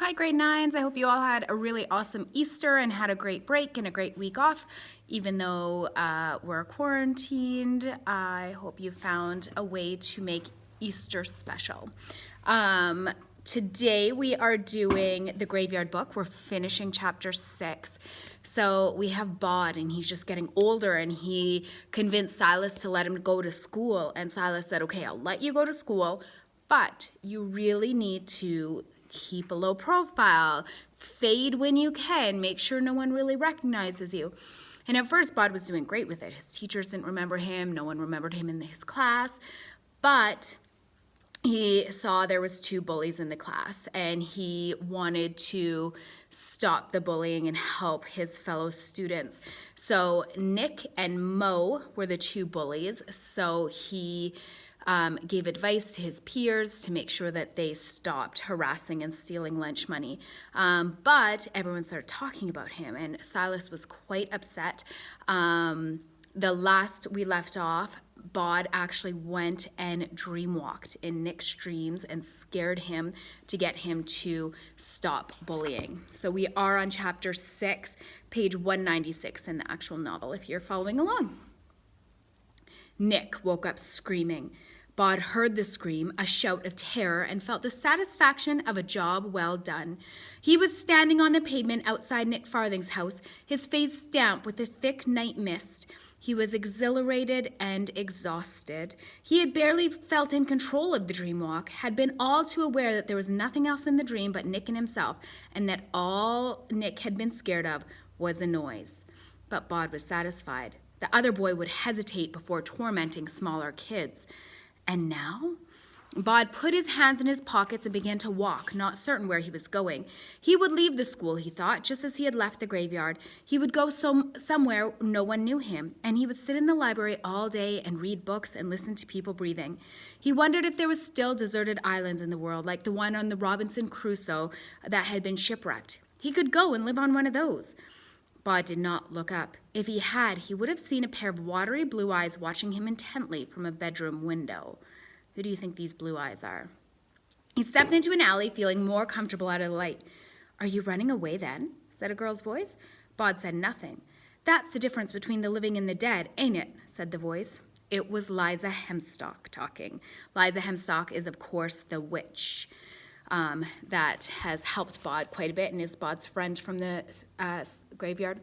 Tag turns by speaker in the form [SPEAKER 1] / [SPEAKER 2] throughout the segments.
[SPEAKER 1] Hi, grade nines. I hope you all had a really awesome Easter and had a great break and a great week off. Even though we're quarantined, I hope you found a way to make Easter special. Today we are doing the graveyard book. We're finishing chapter 6. So we have Bod, and he's just getting older, and he convinced Silas to let him go to school. And Silas said, okay, I'll let you go to school, but you really need to keep a low profile, fade when you can, make sure no one really recognizes you. And at first, Bod was doing great with it. His teachers didn't remember him. No one remembered him in his class. But he saw there was 2 bullies in the class, and he wanted to stop the bullying and help his fellow students. So Nick and Mo were the 2 bullies. So he gave advice to his peers to make sure that they stopped harassing and stealing lunch money. But everyone started talking about him, and Silas was quite upset. The last we left off, Bod actually went and dreamwalked in Nick's dreams and scared him to get him to stop bullying. So we are on chapter 6, page 196 in the actual novel, if you're following along. Nick woke up screaming. Bod heard the scream, a shout of terror, and felt the satisfaction of a job well done. He was standing on the pavement outside Nick Farthing's house, his face damp with a thick night mist. He was exhilarated and exhausted. He had barely felt in control of the dream walk, had been all too aware that there was nothing else in the dream but Nick and himself, and that all Nick had been scared of was a noise. But Bod was satisfied. The other boy would hesitate before tormenting smaller kids. And now? Bod put his hands in his pockets and began to walk, not certain where he was going. He would leave the school, he thought, just as he had left the graveyard. He would go somewhere no one knew him, and he would sit in the library all day and read books and listen to people breathing. He wondered if there was still deserted islands in the world, like the one on the Robinson Crusoe that had been shipwrecked. He could go and live on one of those. Bod did not look up. If he had, he would have seen a pair of watery blue eyes watching him intently from a bedroom window. Who do you think these blue eyes are? He stepped into an alley, feeling more comfortable out of the light. Are you running away then? Said a girl's voice. Bod said nothing. That's the difference between the living and the dead, ain't it? Said the voice. It was Liza Hemstock talking. Liza Hemstock is, of course, the witch that has helped Bod quite a bit and is Bod's friend from the graveyard.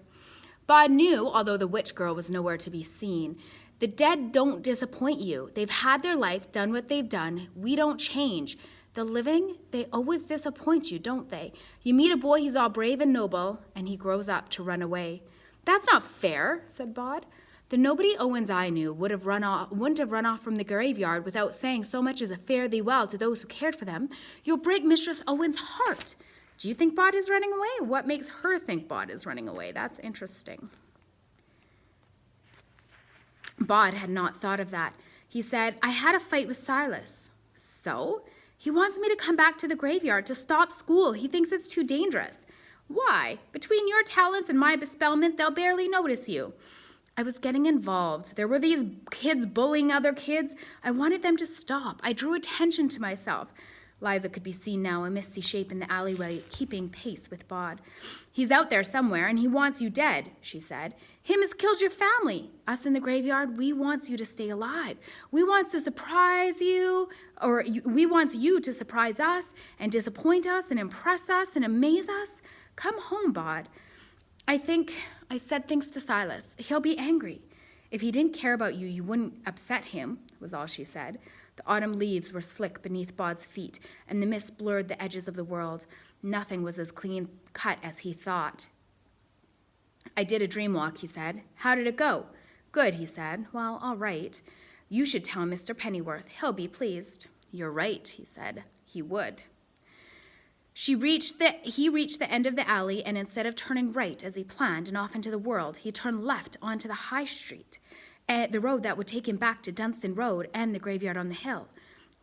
[SPEAKER 1] Bod knew, although the witch girl was nowhere to be seen. The dead don't disappoint you. They've had their life, done what they've done. We don't change. The living, they always disappoint you, don't they? You meet a boy, he's all brave and noble, and he grows up to run away. That's not fair, said Bod. The nobody Owens I knew wouldn't have run off from the graveyard without saying so much as a fare thee well to those who cared for them. You'll break Mistress Owens' heart. Do you think Bod is running away? What makes her think Bod is running away? That's interesting. Bod had not thought of that. He said, I had a fight with Silas. So? He wants me to come back to the graveyard to stop school. He thinks it's too dangerous. Why? Between your talents and my bespellment, they'll barely notice you. I was getting involved. There were these kids bullying other kids. I wanted them to stop. I drew attention to myself. Liza could be seen now, a misty shape in the alleyway, keeping pace with Bod. He's out there somewhere, and he wants you dead, she said. Him has killed your family. Us in the graveyard, we wants you to stay alive. We wants to surprise you, we wants you to surprise us and disappoint us and impress us and amaze us. Come home, Bod. I think I said things to Silas. He'll be angry. If he didn't care about you, you wouldn't upset him, was all she said. The autumn leaves were slick beneath Bod's feet, and the mist blurred the edges of the world. Nothing was as clean cut as he thought. I did a dream walk, he said. How did it go? Good, he said. Well, all right. You should tell Mr. Pennyworth. He'll be pleased. You're right, he said. He would. He reached the end of the alley, and instead of turning right as he planned and off into the world, he turned left onto the high street, the road that would take him back to Dunstan Road and the graveyard on the hill.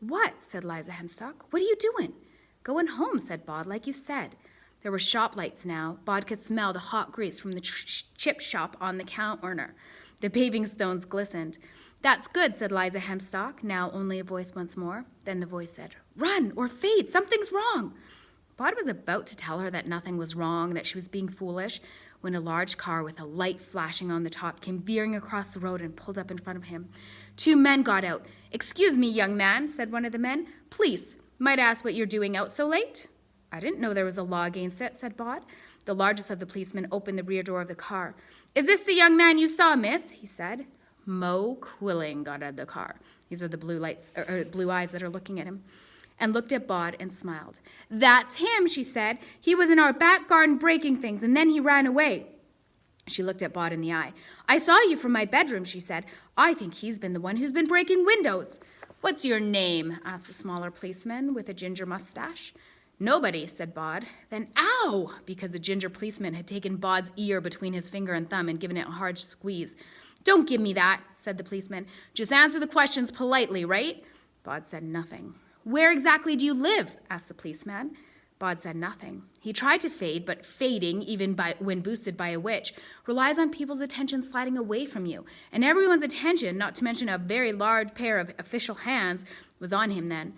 [SPEAKER 1] What? Said Liza Hemstock. What are you doing? Going home, said Bod, like you said. There were shop lights now. Bod could smell the hot grease from the chip shop on the counter. The paving stones glistened. That's good, said Liza Hemstock, now only a voice once more. Then the voice said, Run or fade, something's wrong. Bod was about to tell her that nothing was wrong, that she was being foolish, when a large car with a light flashing on the top came veering across the road and pulled up in front of him. 2 men got out. "Excuse me, young man," said one of the men. "Please, might I ask what you're doing out so late?" "I didn't know there was a law against it," said Bod. The largest of the policemen opened the rear door of the car. "Is this the young man you saw, miss?" he said. Mo Quilling got out of the car. These are the blue eyes that are looking at him. And looked at Bod and smiled. "That's him," she said. "He was in our back garden breaking things, and then he ran away." She looked at Bod in the eye. "I saw you from my bedroom," she said. "I think he's been the one who's been breaking windows." "What's your name?" asked the smaller policeman with a ginger mustache. "Nobody," said Bod. Then, ow! Because the ginger policeman had taken Bod's ear between his finger and thumb and given it a hard squeeze. "Don't give me that," said the policeman. "Just answer the questions politely, right?" Bod said nothing. "Where exactly do you live?" asked the policeman. Bod said nothing. He tried to fade, but fading, even when boosted by a witch, relies on people's attention sliding away from you. And everyone's attention, not to mention a very large pair of official hands, was on him then.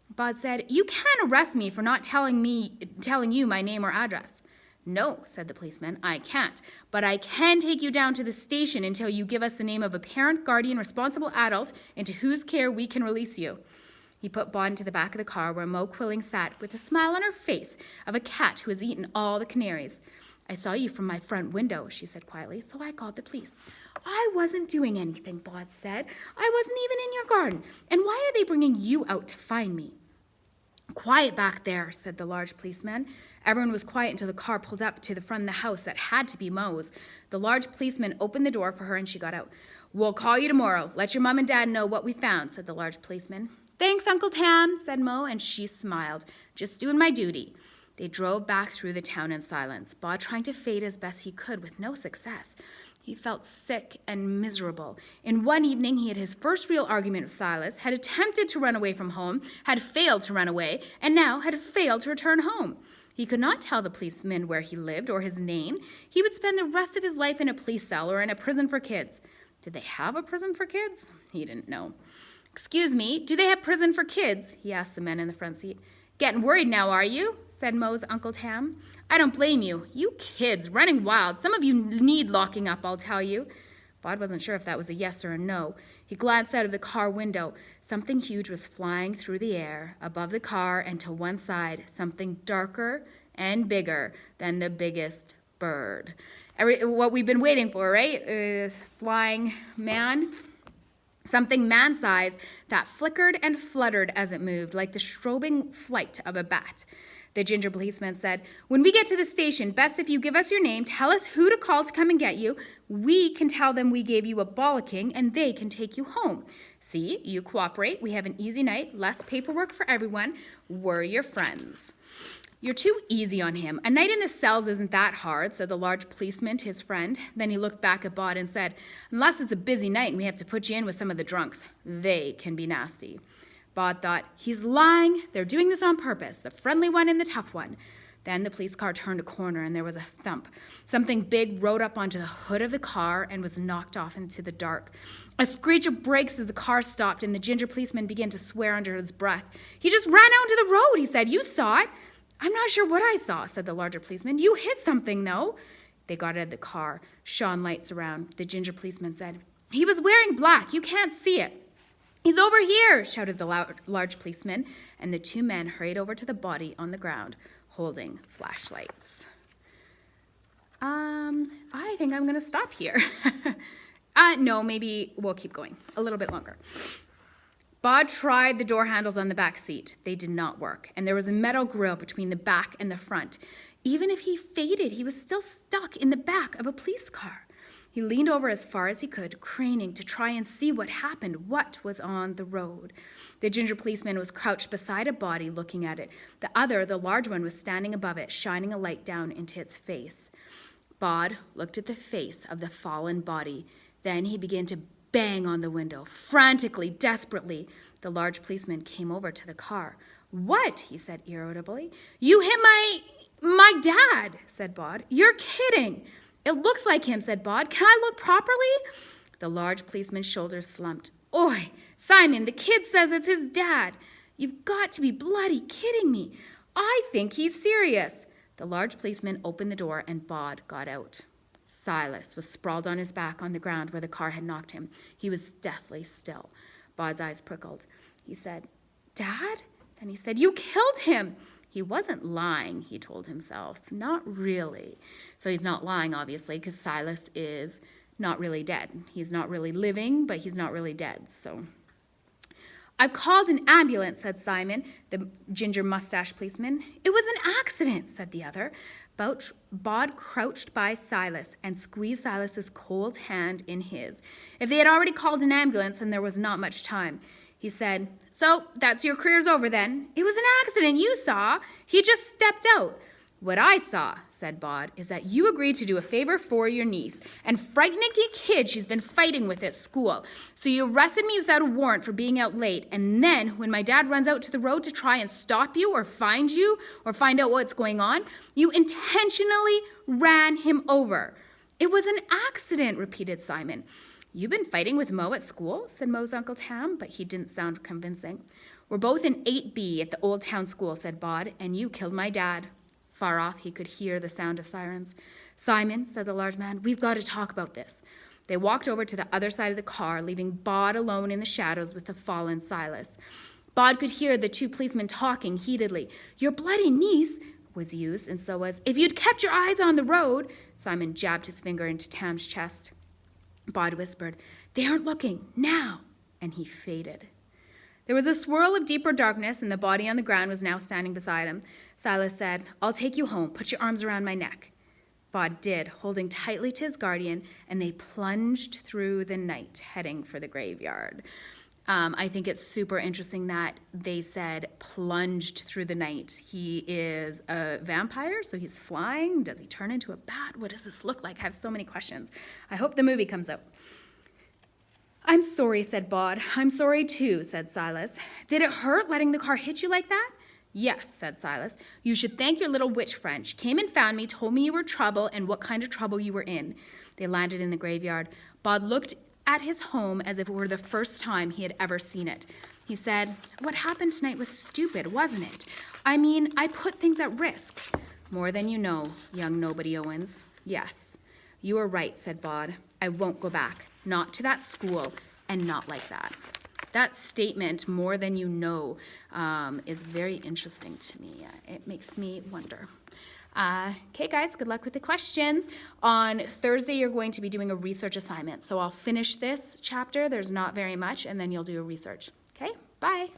[SPEAKER 1] Bod said, "You can't arrest me for not telling you my name or address." "No," said the policeman, "I can't. But I can take you down to the station until you give us the name of a parent, guardian, responsible adult into whose care we can release you." He put Bod into the back of the car where Mo Quilling sat with a smile on her face of a cat who has eaten all the canaries. "I saw you from my front window," she said quietly, "so I called the police." "I wasn't doing anything," Bod said. "I wasn't even in your garden. And why are they bringing you out to find me?" "Quiet back there," said the large policeman. Everyone was quiet until the car pulled up to the front of the house that had to be Mo's. The large policeman opened the door for her and she got out. "We'll call you tomorrow. Let your mom and dad know what we found," said the large policeman. "Thanks, Uncle Tam," said Mo, and she smiled. "Just doing my duty." They drove back through the town in silence, Bod trying to fade as best he could with no success. He felt sick and miserable. In one evening, he had his first real argument with Silas, had attempted to run away from home, had failed to run away, and now had failed to return home. He could not tell the policeman where he lived or his name. He would spend the rest of his life in a police cell or in a prison for kids. Did they have a prison for kids? He didn't know. "Excuse me, do they have prison for kids?" he asked the men in the front seat. "Getting worried now, are you?" said Mo's Uncle Tam. "I don't blame you. You kids, running wild. Some of you need locking up, I'll tell you." Bod wasn't sure if that was a yes or a no. He glanced out of the car window. Something huge was flying through the air, above the car and to one side, something darker and bigger than the biggest bird. What we've been waiting for, right? Flying man. Something man-sized that flickered and fluttered as it moved, like the strobing flight of a bat. The ginger policeman said, "When we get to the station, best if you give us your name, tell us who to call to come and get you. We can tell them we gave you a bollocking, and they can take you home. See, you cooperate. We have an easy night, less paperwork for everyone. We're your friends." "You're too easy on him. A night in the cells isn't that hard," said the large policeman to his friend. Then he looked back at Bod and said, "Unless it's a busy night and we have to put you in with some of the drunks. They can be nasty." Bod thought, "He's lying. They're doing this on purpose, the friendly one and the tough one." Then the police car turned a corner and there was a thump. Something big rode up onto the hood of the car and was knocked off into the dark. A screech of brakes as the car stopped and the ginger policeman began to swear under his breath. "He just ran out into the road," he said. "You saw it." "I'm not sure what I saw," said the larger policeman. "You hit something, though." They got out of the car, shone lights around. The ginger policeman said, "He was wearing black. You can't see it." "He's over here," shouted the large policeman, and the 2 men hurried over to the body on the ground, holding flashlights. I think I'm going to stop here. No, maybe we'll keep going a little bit longer. Bod tried the door handles on the back seat. They did not work, and there was a metal grill between the back and the front. Even if he faded, he was still stuck in the back of a police car. He leaned over as far as he could, craning to try and see what happened, what was on the road. The ginger policeman was crouched beside a body looking at it. The other, the large one, was standing above it, shining a light down into its face. Bod looked at the face of the fallen body. Then he began to bang on the window, frantically, desperately. The large policeman came over to the car. "What?" he said irritably. "You hit my dad," said Bod. "You're kidding." "It looks like him," said Bod. "Can I look properly?" The large policeman's shoulders slumped. "Oi, Simon, the kid says it's his dad." "You've got to be bloody kidding me." I think he's serious. The large policeman opened the door and Bod got out. Silas was sprawled on his back on the ground where the car had knocked him. He was deathly still. Bod's eyes prickled. He said, Dad? Then he said, You killed him. He wasn't lying, he told himself. Not really. So he's not lying, obviously, because Silas is not really dead. He's not really living, but he's not really dead. So I've called an ambulance, said Simon, the ginger mustache policeman. It was an accident, said the other. Bod crouched by Silas and squeezed Silas's cold hand in his. If they had already called an ambulance, then there was not much time. He said, So, that's your career's over then. It was an accident, you saw. He just stepped out. What I saw, said Bod, is that you agreed to do a favor for your niece and frighten a kid she's been fighting with at school. So you arrested me without a warrant for being out late, and then when my dad runs out to the road to try and stop you or find out what's going on, you intentionally ran him over. It was an accident, repeated Simon. You've been fighting with Mo at school, said Mo's Uncle Tam, but he didn't sound convincing. We're both in 8B at the Old Town School, said Bod, and you killed my dad. Far off, he could hear the sound of sirens. Simon, said the large man, we've got to talk about this. They walked over to the other side of the car, leaving Bod alone in the shadows with the fallen Silas. Bod could hear the two policemen talking heatedly. Your bloody niece was used, and so was, if you'd kept your eyes on the road. Simon jabbed his finger into Tam's chest. Bod whispered, They aren't looking, now, and he faded. There was a swirl of deeper darkness, and the body on the ground was now standing beside him. Silas said, I'll take you home. Put your arms around my neck. Bod did, holding tightly to his guardian, and they plunged through the night, heading for the graveyard. I think it's super interesting that they said plunged through the night. He is a vampire, so he's flying. Does he turn into a bat? What does this look like? I have so many questions. I hope the movie comes out. I'm sorry, said Bod. I'm sorry too, said Silas. Did it hurt letting the car hit you like that? Yes, said Silas. You should thank your little witch friend. She came and found me, told me you were trouble and what kind of trouble you were in. They landed in the graveyard. Bod looked at his home as if it were the first time he had ever seen it. He said, What happened tonight was stupid, wasn't it? I mean, I put things at risk. More than you know, young nobody Owens. Yes, you are right, said Bod. I won't go back. Not to that school, and not like that. That statement, more than you know, is very interesting to me. It makes me wonder. Okay, guys, good luck with the questions. On Thursday, you're going to be doing a research assignment. So I'll finish this chapter. There's not very much, and then you'll do a research. Okay, bye.